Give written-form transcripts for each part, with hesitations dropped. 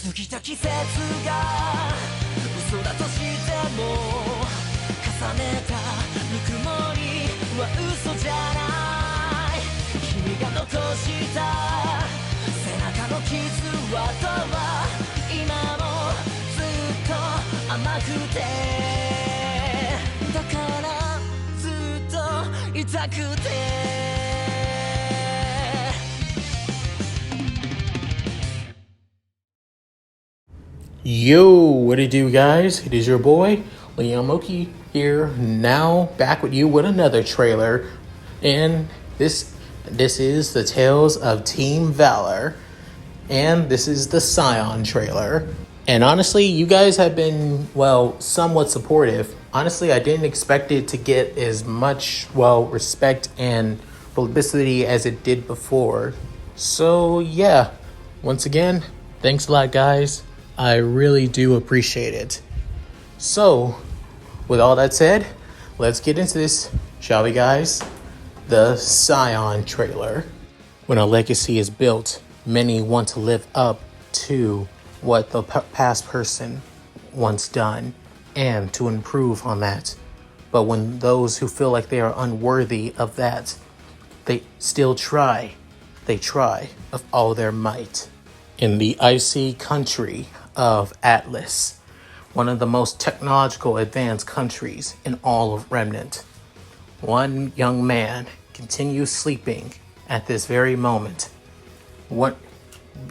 過ぎた季節が嘘だとしても重ねたぬくもりは嘘じゃない君が残した背中の傷跡は今もずっと甘くてだからずっと痛くてYo, what it do, guys? It is your boy, Leomoki here, now back with you with another trailer. And this is the Tales of Team Valor. And this is the Scion trailer. And honestly, you guys have been, well, somewhat supportive. Honestly, I didn't expect it to get as much, well, respect and publicity as it did before. So, yeah. Once again, thanks a lot, guys. I really do appreciate it. So, with all that said, let's get into this, shall we, guys? The Scion trailer. When a legacy is built, many want to live up to what the past person once done and to improve on that. But when those who feel like they are unworthy of that, they still try. They try of all their might. In the icy country of Atlas, one of the most technological advanced countries in all of Remnant, one young man continues sleeping at this very moment.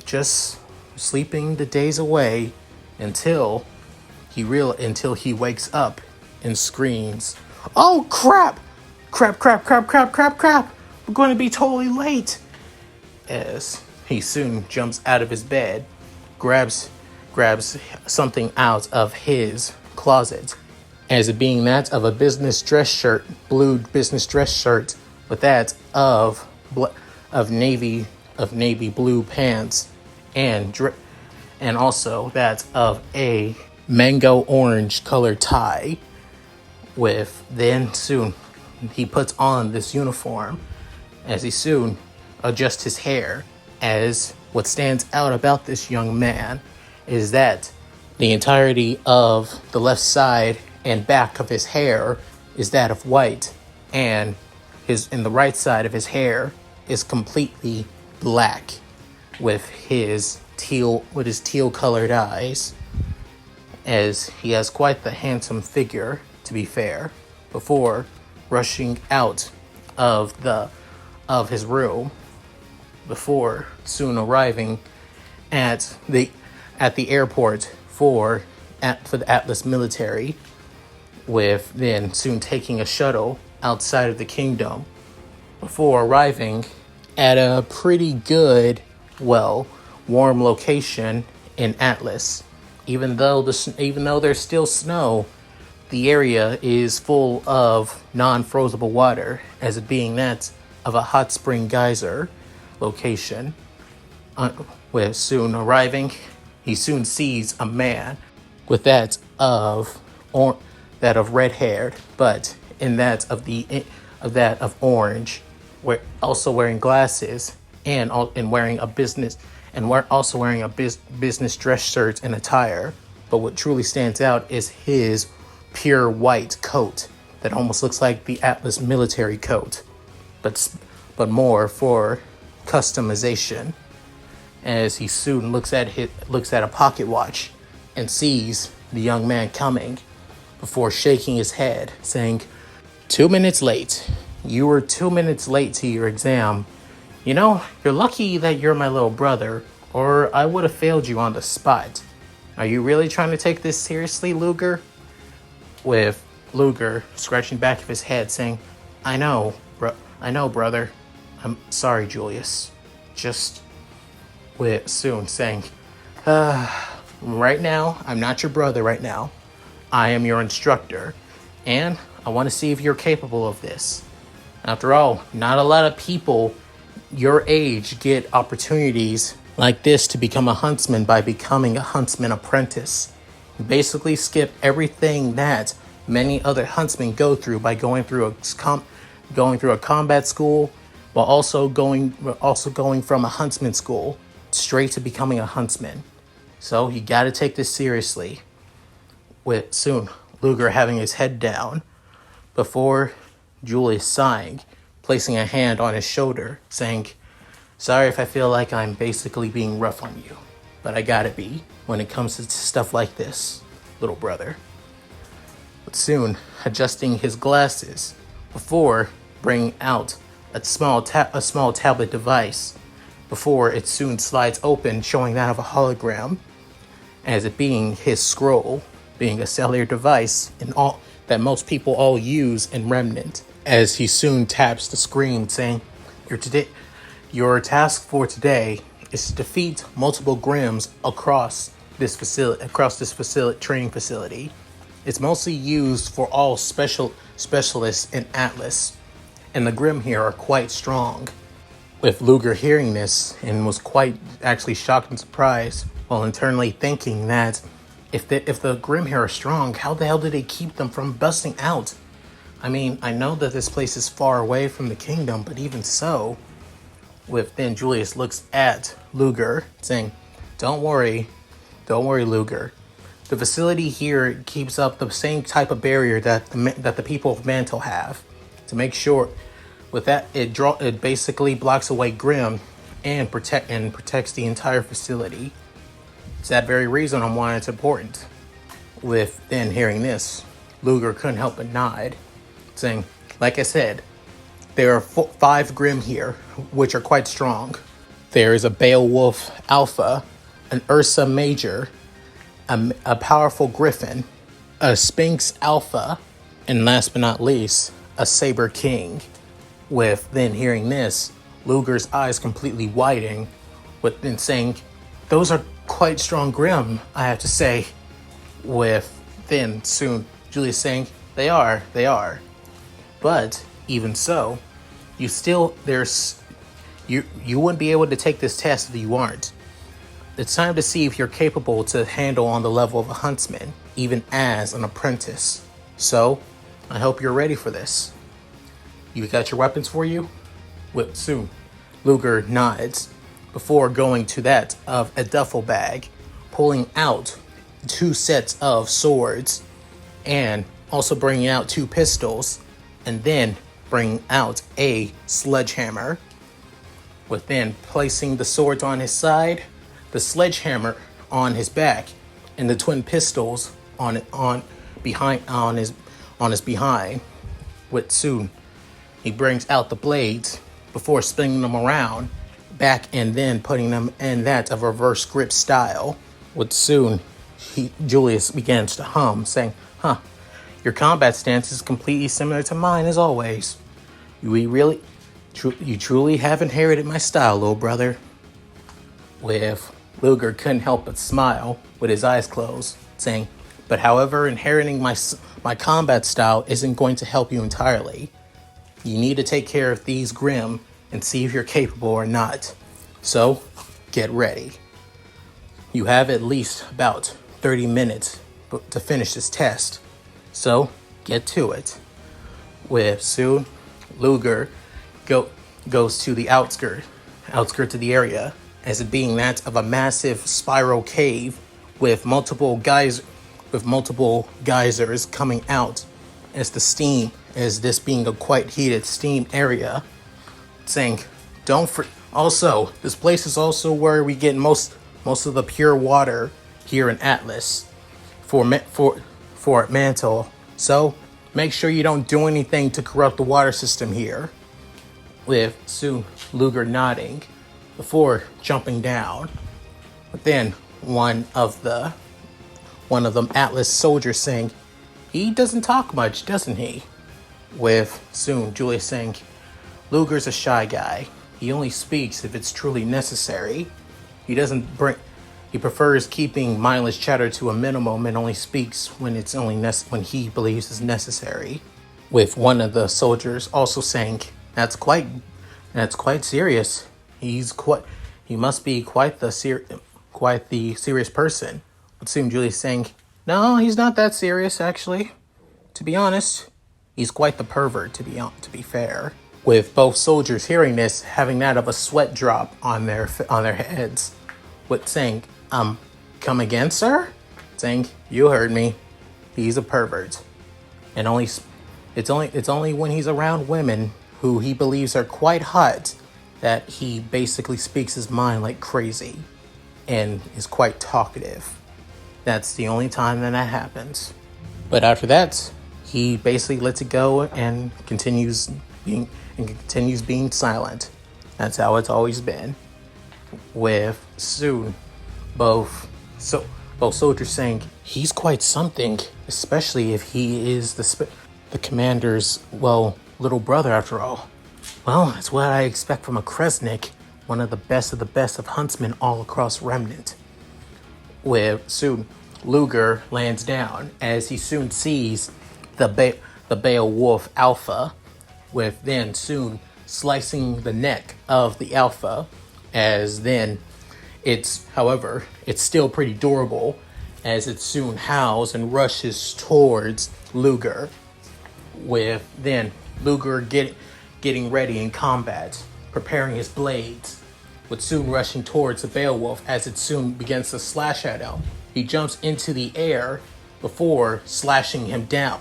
Just sleeping the days away until he wakes up and screams, "Oh crap! Crap, crap, crap, crap, crap, crap! We're going to be totally late!" As he soon jumps out of his bed, grabs something out of his closet, as it being that of a business dress shirt, blue business dress shirt, with that of navy blue pants, and also that of a mango orange colored tie. Then soon he puts on this uniform, as he soon adjusts his hair. As what stands out about this young man is that the entirety of the left side and back of his hair is that of white, and the right side of his hair is completely black with his teal colored eyes, as he has quite the handsome figure, to be fair, before rushing out of his room, before soon arriving at the airport for the Atlas military, with then soon taking a shuttle outside of the kingdom, before arriving at a pretty good, well, warm location in Atlas. Even though there's still snow, the area is full of non-frozeable water, as it being that of a hot spring geyser location. With soon arriving, he soon sees a man with that of red-haired, but in that of orange, also wearing glasses and wearing a business dress shirt and attire. But what truly stands out is his pure white coat that almost looks like the Atlas military coat, but more for customization. As he soon looks at a pocket watch and sees the young man coming, before shaking his head, saying, 2 minutes late. You were 2 minutes late to your exam. You know, you're lucky that you're my little brother, or I would have failed you on the spot. Are you really trying to take this seriously, Luger?" With Luger scratching back of his head, saying, I know, brother. I'm sorry, Julius. Just..." With soon saying, "Right now, I'm not your brother right now. I am your instructor, and I want to see if you're capable of this. After all, not a lot of people your age get opportunities like this to become a huntsman by becoming a huntsman apprentice. You basically skip everything that many other huntsmen go through by going through a combat school, while also going from a huntsman school straight to becoming a huntsman. So you gotta take this seriously. With soon Luger having his head down before Julius sighing, placing a hand on his shoulder, saying, "Sorry if I feel like I'm basically being rough on you, but I gotta be when it comes to stuff like this, little brother." But soon adjusting his glasses before bringing out a small tablet device before it soon slides open, showing that of a hologram, as it being his scroll, being a cellular device in all that most people all use in Remnant. As he soon taps the screen, saying, Your task for today is to defeat multiple Grimms across this training facility. It's mostly used for all specialists in Atlas, and the Grimm here are quite strong." With Luger hearing this, and was quite actually shocked and surprised, while internally thinking that if the Grimm here are strong, how the hell did they keep them from busting out? I mean, I know that this place is far away from the kingdom, but even so. Then Julius looks at Luger, saying, Don't worry, Luger. The facility here keeps up the same type of barrier that the people of Mantle have. To make sure, with that, it basically blocks away Grimm and protects the entire facility. It's that very reason on why it's important. With then hearing this, Luger couldn't help but nod, saying, "Like I said, there are 5 Grimm here, which are quite strong. There is a Beowulf Alpha, an Ursa Major, a powerful Griffin, a Sphinx Alpha, and last but not least, a Saber King." With then hearing this, Luger's eyes completely widening, with then saying, "Those are quite strong Grimm, I have to say." With then soon Julius saying, They are. But even so, you wouldn't be able to take this test if you aren't. It's time to see if you're capable to handle on the level of a huntsman, even as an apprentice. So, I hope you're ready for this. You got your weapons for you?" With soon, Luger nods before going to that of a duffel bag, pulling out 2 sets of swords, and also bringing out 2 pistols, and then bringing out a sledgehammer. With then placing the swords on his side, the sledgehammer on his back, and the twin pistols on his behind. With soon, he brings out the blades before spinning them around back and then putting them in that of reverse grip style. With soon, Julius begins to hum, saying, Your combat stance is completely similar to mine as always. You truly have inherited my style, little brother." With Luger couldn't help but smile with his eyes closed, saying, "But however, inheriting my combat style isn't going to help you entirely. You need to take care of these Grimm and see if you're capable or not. So, get ready. You have at least about 30 minutes to finish this test. So, get to it." With soon, Luger goes to the outskirts of the area, as it being that of a massive spiral cave with multiple geysers coming out as this being a quite heated steam area, saying, also, this place is also where we get most of the pure water here in Atlas for Mantle. So make sure you don't do anything to corrupt the water system here. With soon Luger nodding before jumping down. But then one of them Atlas soldiers saying, "He doesn't talk much, doesn't he?" With soon Julius saying, "Luger's a shy guy. He only speaks if it's truly necessary. He prefers keeping mindless chatter to a minimum and only speaks when when he believes is necessary." With one of the soldiers also saying, That's quite serious. He must be quite the serious person." But soon Julius saying, "No, he's not that serious, actually. To be honest, he's quite the pervert, to be fair." With both soldiers hearing this, having that of a sweat drop on their heads, with saying, Come again, sir? Saying, you heard me. He's a pervert. And it's only when he's around women who he believes are quite hot that he basically speaks his mind like crazy and is quite talkative. That's the only time that happens. But after that, he basically lets it go and continues being silent. That's how it's always been. With soon both soldiers saying he's quite something, especially if he is the commander's, well, little brother after all. Well, that's what I expect from a Kresnik, one of the best of huntsmen all across Remnant. Where soon Luger lands down as he soon sees the Beowulf Alpha, with then soon slicing the neck of the Alpha, as then however, it's still pretty durable as it soon howls and rushes towards Luger, with then Luger getting ready in combat, preparing his blades, with soon rushing towards the Beowulf as it soon begins to slash at him. He jumps into the air before slashing down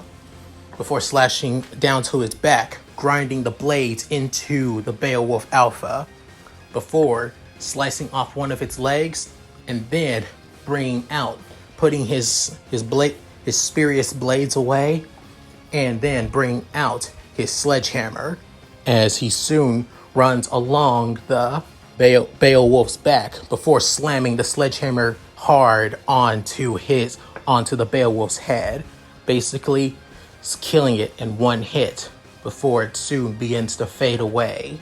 to his back, grinding the blades into the Beowulf Alpha, before slicing off one of its legs, and then putting his spurious blades away, and then bringing out his sledgehammer as he soon runs along the Beowulf's back before slamming the sledgehammer hard onto the Beowulf's head, basically killing it in one hit before it soon begins to fade away.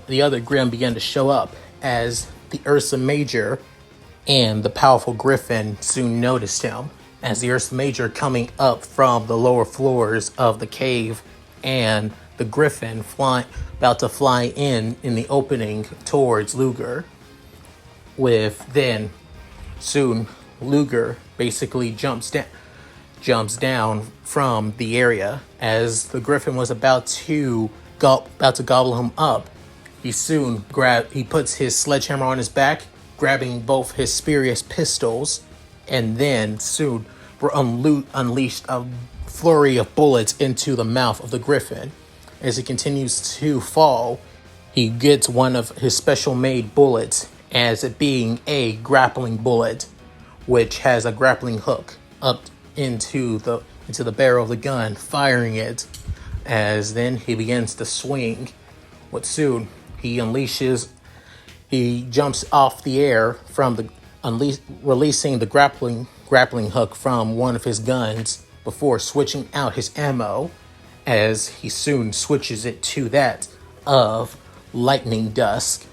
The other Grimm began to show up as the Ursa Major and the powerful Griffin soon noticed him, as the Ursa Major coming up from the lower floors of the cave, and the Griffin about to fly in the opening towards Luger. With then soon Luger basically jumps down from the area as the Griffin was about to gobble him up. He puts his sledgehammer on his back, grabbing both his spurious pistols, and then soon unleashed a flurry of bullets into the mouth of the Griffin. As he continues to fall, he gets one of his special made bullets, as it being a grappling bullet, which has a grappling hook up into the barrel of the gun, firing it. As then he begins to swing. What soon he jumps off the air from releasing the grappling hook from one of his guns before switching out his ammo, as he soon switches it to that of lightning dusk,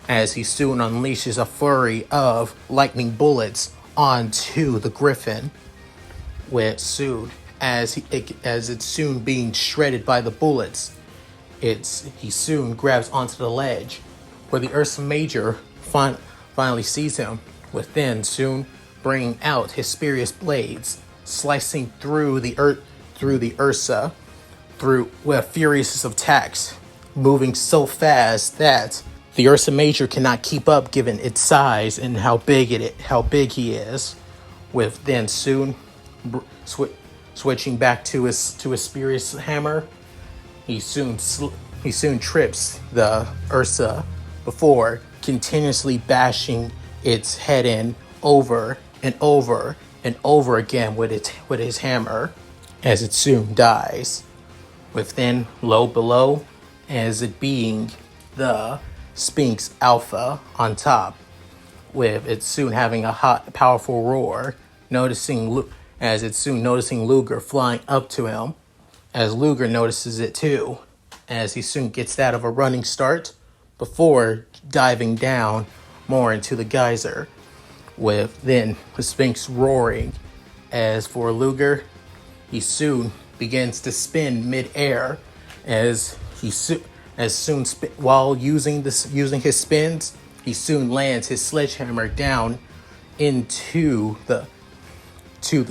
as he soon unleashes a flurry of lightning bullets onto the Griffin, with soon as it's soon being shredded by the bullets, he soon grabs onto the ledge, where the Ursa Major finally sees him, with then soon bringing out his spurious blades, slicing through the Ursa with furious attacks, moving so fast that the Ursa Major cannot keep up given its size and how big he is. With then soon switching back to his spurious hammer, he soon trips the Ursa before continuously bashing its head in over and over and over again with his hammer, as it soon dies. With then low below, as it being the Sphinx Alpha on top, with it soon having a hot, powerful roar, noticing Luger flying up to him, as Luger notices it too, as he soon gets that of a running start before diving down more into the geyser, with then the Sphinx roaring. As for Luger, he soon begins to spin mid-air, while using his spins, he soon lands his sledgehammer down into the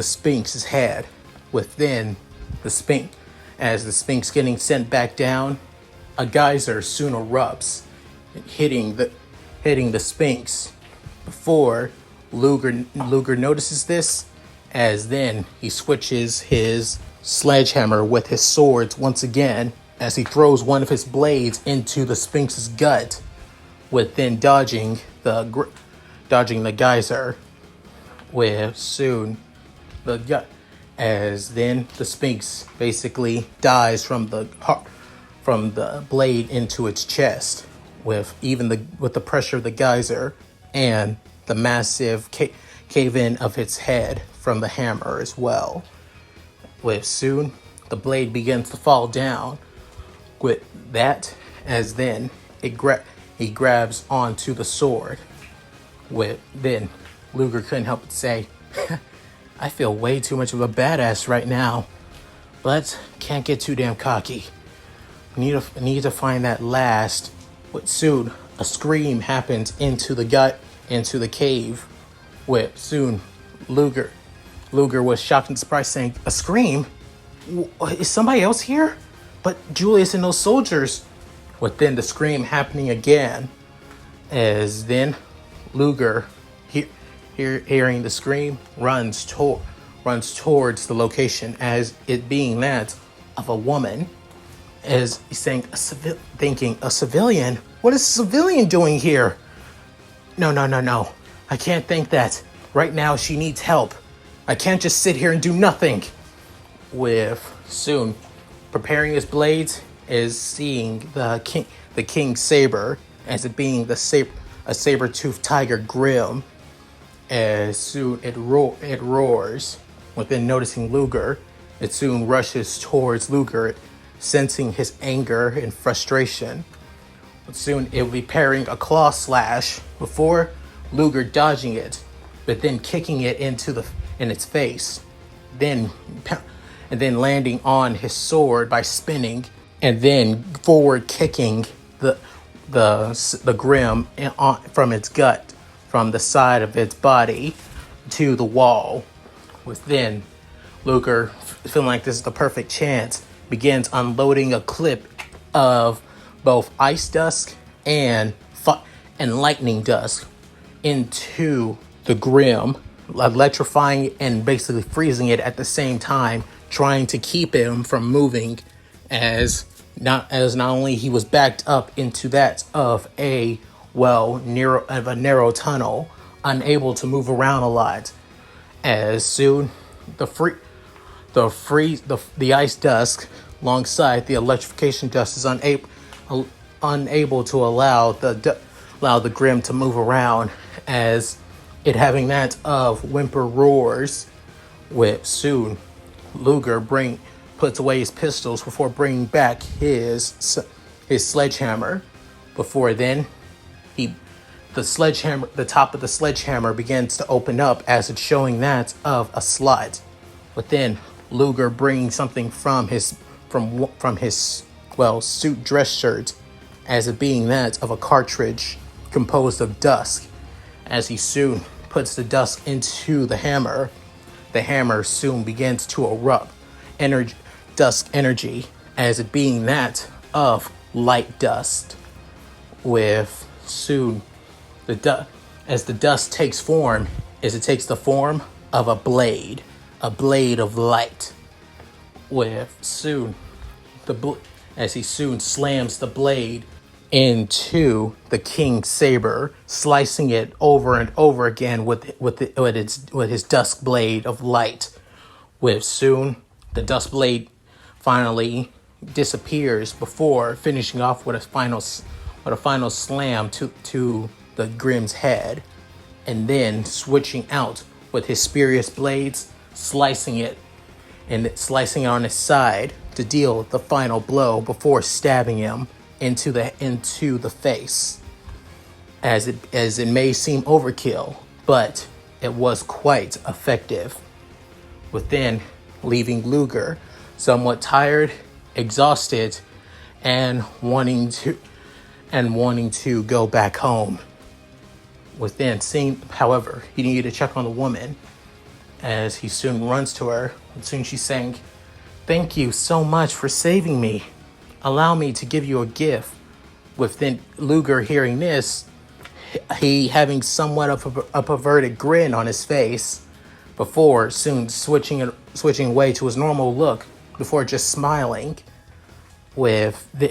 Sphinx's head. Within the Sphinx getting sent back down, a geyser soon erupts, hitting the Sphinx. Before Luger notices this, as then he switches his sledgehammer with his swords once again, as he throws one of his blades into the Sphinx's gut, with then dodging the geyser. With soon the gut, as then the Sphinx basically dies from the blade into its chest, with the pressure of the geyser and the massive cave-in of its head from the hammer as well. With soon the blade begins to fall down. With that, as then he grabs onto the sword. With then Luger couldn't help but say, I feel way too much of a badass right now, but can't get too damn cocky. Need to find that last. But soon a scream happens into the cave. With soon Luger was shocked and surprised, saying, a scream? Is somebody else here? But Julius and those soldiers. With then the scream happening again, as then Luger, hearing the scream, runs towards the location, as it being that of a woman, as he's saying, thinking, a civilian? What is a civilian doing here? No. I can't think that. Right now she needs help. I can't just sit here and do nothing. With soon preparing his blades, is seeing the King Saber, as it being a saber-toothed tiger, Grimm. As soon it roars, within noticing Luger, it soon rushes towards Luger, sensing his anger and frustration. But soon it will be parrying a claw slash before Luger dodging it, but then kicking it in its face, and then landing on his sword by spinning, and then forward kicking the Grimm from its gut, from the side of its body to the wall. Within Luger, feeling like this is the perfect chance, begins unloading a clip of both ice dust and lightning dust into the Grimm, electrifying it and basically freezing it at the same time, trying to keep him from moving, as not only he was backed up into that of a narrow tunnel, unable to move around a lot. As soon the ice dust alongside the electrification dust is unable to allow the Grimm to move around, as it having that of whimper roars. With soon Luger puts away his pistols before bringing back his sledgehammer. Before then, the top of the sledgehammer begins to open up, as it's showing that of a slot. But then Luger bringing something from his suit dress shirt, as it being that of a cartridge composed of dust. As he soon puts the dust into the hammer soon begins to erupt dust energy, as it being that of light dust. With soon as the dust takes form, as it takes the form of a blade of light. With soon as he soon slams the blade into the King's saber, slicing it over and over again with his dusk blade of light. With soon the dust blade finally disappears before finishing off with a final slam to the Grimm's head, and then switching out with his spurious blades, slicing it on his side to deal the final blow before stabbing him into the face. As it may seem overkill, but it was quite effective. Within leaving Luger somewhat tired, exhausted, and wanting to go back home. Within seeing, however, he needed to check on the woman, as he soon runs to her, and soon she's saying, "Thank you so much for saving me. Allow me to give you a gift. With then Luger hearing this, he having somewhat of a perverted grin on his face, before soon switching away to his normal look, before just smiling.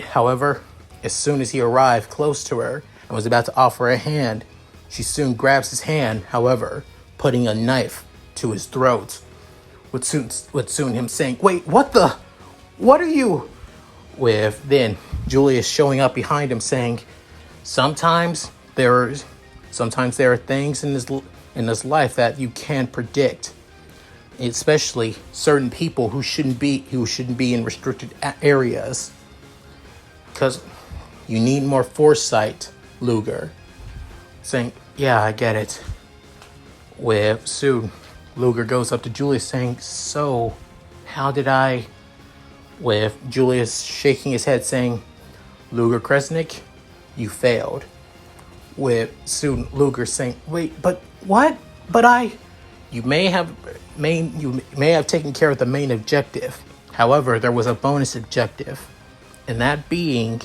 However, as soon as he arrived close to her and was about to offer a hand, she soon grabs his hand, however, putting a knife to his throat. With soon him saying, "Wait, what are you?" With then Julius showing up behind him saying, Sometimes there are things in this life that you can't predict, especially certain people who shouldn't be in restricted areas. Because you need more foresight, Luger. Saying, "Yeah, I get it." With soon, Luger goes up to Julius saying, "So, how did I?" With Julius shaking his head saying, "Ludger Kresnik, you failed." With soon Luger saying, "Wait, but what? But you may have taken care of the main objective. However, there was a bonus objective, and that being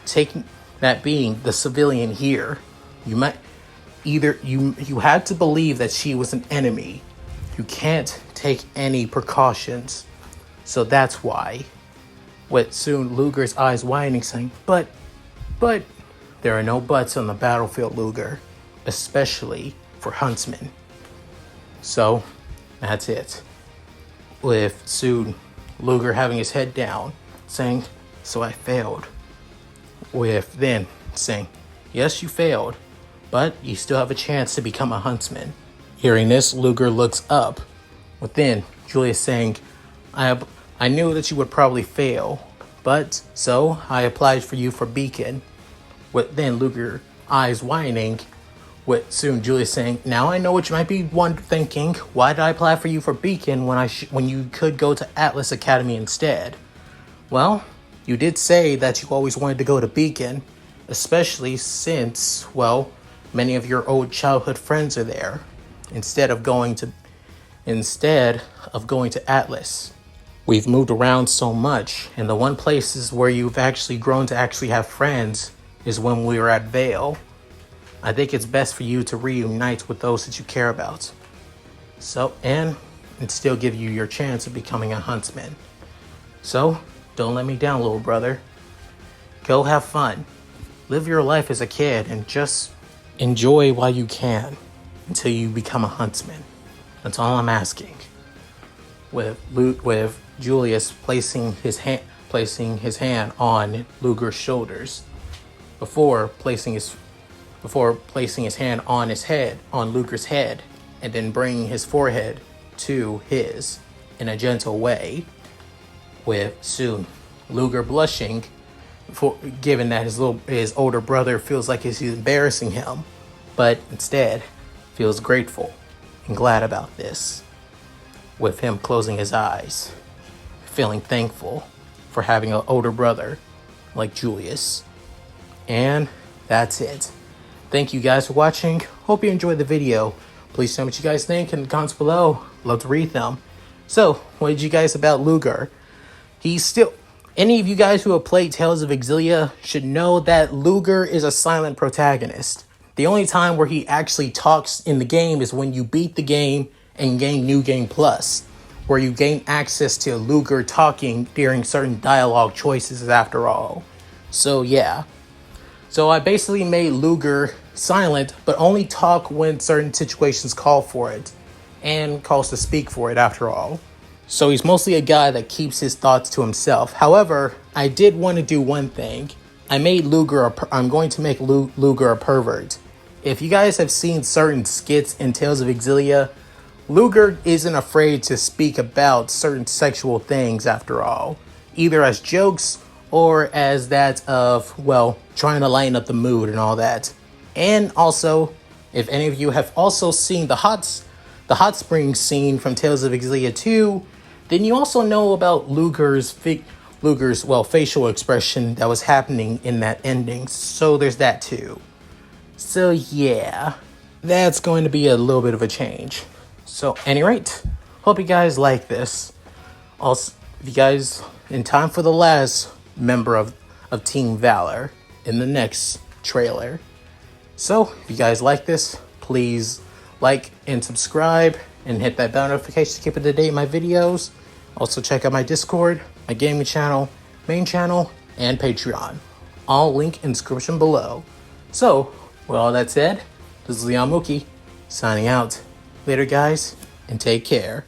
the civilian here. You had to believe that she was an enemy. You can't take any precautions. So that's why." With soon Luger's eyes widening, saying, But there are no buts on the battlefield, Luger, especially for huntsmen." So that's it. With soon Luger having his head down, saying, "So I failed." With then saying, "Yes, you failed, but you still have a chance to become a huntsman." Hearing this, Luger looks up. With then Julius saying, I knew that you would probably fail, but so I applied for you for Beacon." With then Luger eyes widening, with soon Julius saying, "Now I know what you might be thinking. Why did I apply for you for Beacon when you could go to Atlas Academy instead?" Well, you did say that you always wanted to go to Beacon, especially since, well, many of your old childhood friends are there, instead of going to Atlas. We've moved around so much, and the one places where you've actually grown to actually have friends is when we were at V.A.L.L. I think it's best for you to reunite with those that you care about. So, and still give you your chance of becoming a huntsman. So, don't let me down, little brother. Go have fun. Live your life as a kid and just enjoy while you can until you become a huntsman. That's all I'm asking. With Julius placing his hand on Luger's shoulders before placing his hand on Luger's head, and then bringing his forehead to his in a gentle way. With soon Luger blushing, given that his older brother feels like he's embarrassing him, but instead feels grateful and glad about this. With him closing his eyes, feeling thankful for having an older brother like Julius. And that's it. Thank you guys for watching. Hope you enjoyed the video. Please tell me what you guys think in the comments below. Love to read them. So, what did you guys about Luger? Any of you guys who have played Tales of Exilia should know that Luger is a silent protagonist. The only time where he actually talks in the game is when you beat the game and gain New Game Plus, where you gain access to Luger talking during certain dialogue choices after all. So yeah. So I basically made Luger silent, but only talk when certain situations call for it, and calls to speak for it after all. So he's mostly a guy that keeps his thoughts to himself. However, I did want to do one thing. I'm going to make Luger a pervert. If you guys have seen certain skits in Tales of Exilia, Luger isn't afraid to speak about certain sexual things after all, either as jokes or as that of, well, trying to lighten up the mood and all that. And also, if any of you have also seen the hot spring scene from Tales of Exilia 2, then you also know about Luger's facial expression that was happening in that ending. So there's that too. So yeah, that's going to be a little bit of a change. So, at any rate, hope you guys like this. Also, if you guys, in time for the last member of Team Valor, in the next trailer. So, if you guys like this, please like and subscribe and hit that bell notification to keep up to date with my videos. Also, check out my Discord, my gaming channel, main channel, and Patreon. All link in description below. So, with all that said, this is Leon Mookie, signing out. Later, guys, and take care.